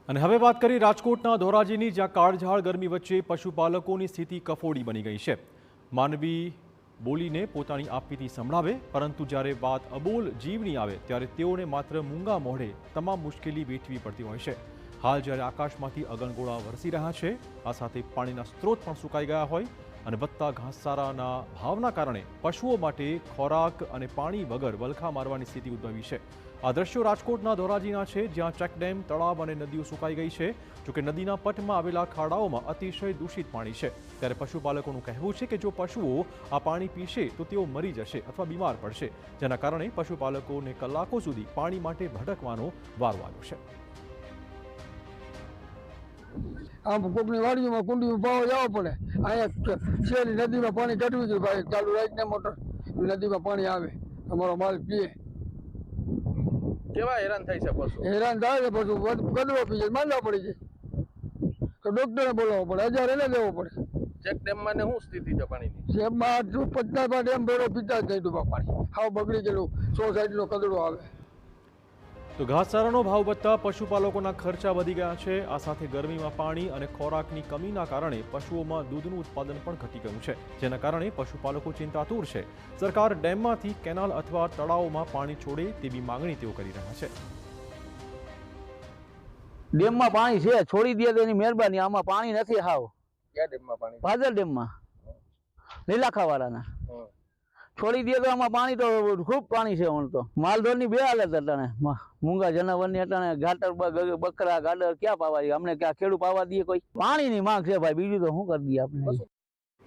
અને હવે વાત કરી રાજકોટના ધોરાજીની, જ્યાં કાળઝાળ ગરમી વચ્ચે પશુપાલકોની સ્થિતિ કફોડી બની ગઈ છે। માનવી બોલીને પોતાની આપવીતી સંભળાવે, પરંતુ જ્યારે વાત અબોલ જીવની આવે ત્યારે તેઓને માત્ર મૂંગા મોઢે તમામ મુશ્કેલી વેઠવી પડતી હોય છે। હાલ જ્યારે આકાશમાંથી અગનગોળા વરસી રહ્યા છે, આ સાથે પાણીના સ્ત્રોત પણ સુકાઈ ગયા હોય અને વધતા ઘાસચારાના ભાવના કારણે પશુઓ માટે ખોરાક અને પાણી વગર વલખા મારવાની સ્થિતિ ઉદ્ભવી છે। આ દ્રશ્યો રાજકોટના ધોરાજીના છે, જ્યાં ચેકડેમ, તળાવ અને નદીઓ સુકાઈ ગઈ છે। જોકે નદીના પટમાં આવેલા ખાડાઓમાં અતિશય દૂષિત પાણી છે, ત્યારે પશુપાલકોનું કહેવું છે કે જો પશુઓ આ પાણી પીશે તો તેઓ મરી જશે અથવા બીમાર પડશે, જેના કારણે પશુપાલકોને કલાકો સુધી પાણી માટે ભટકવાનો વારો આવ્યો છે। આમ કોકની વાડીઓમાં કુંડીમાં પાવા જવા પડે, અહીંયા શેરી નદીમાં પાણી કાઢવી જોઈએ ભાઈ, ચાલુ રાખીને મોટર નદીમાં પાણી આવે, અમારો માલ પીએ। કેવા હેરાન થાય છે પશુ? હેરાન થાય છે પશુ, કદવો પી જાય, માંદા પડી જાય તો ડોક્ટરને બોલાવવો પડે, 1000 એને દેવો પડે। ચેક ડેમમાં ને શું સ્થિતિ છે પાણીની? ડેમમાં 50 ડેમ ભેડો પીતા જ નહીં ડૂબા પાણી, હાવ બગડી ગયેલું, 100 સાઈડનો કદડો આવે। તો ઘાસચારાનો ભાવ વધતા પશુપાલકોના ખર્ચા વધી ગયા છે। આ સાથે ગરમીમાં પાણી અને ખોરાકની કમીના કારણે પશુઓમાં દૂધનું ઉત્પાદન પણ ઘટી ગયું છે, જેના કારણે પશુપાલકો ચિંતાતુર છે। સરકાર ડેમમાંથી કેનાલ અથવા તળાવોમાં પાણી છોડે તેવી માંગણી તેઓ કરી રહ્યા છે। ડેમમાં પાણી છે, છોડી દે તો એની મહેરબાની, આમાં પાણી નથી હાવ। ક્યાં ડેમમાં પાણી? ભાદર ડેમમાં, લીલાખાવાળાના છોડી દે તો આમાં પાણી તો ખૂબ પાણી છે। હું તો માલઢોરની બે હાલત અટાણે, મૂંગા જનાવરની અટાણે ઘાટર બકરા ગાડર ક્યાં પાવા દઈએ? અમને ક્યાં ખેડૂત પાવા દઈએ? કોઈ પાણીની માંગ છે ભાઈ, બીજું તો શું કરી દઈએ આપણે।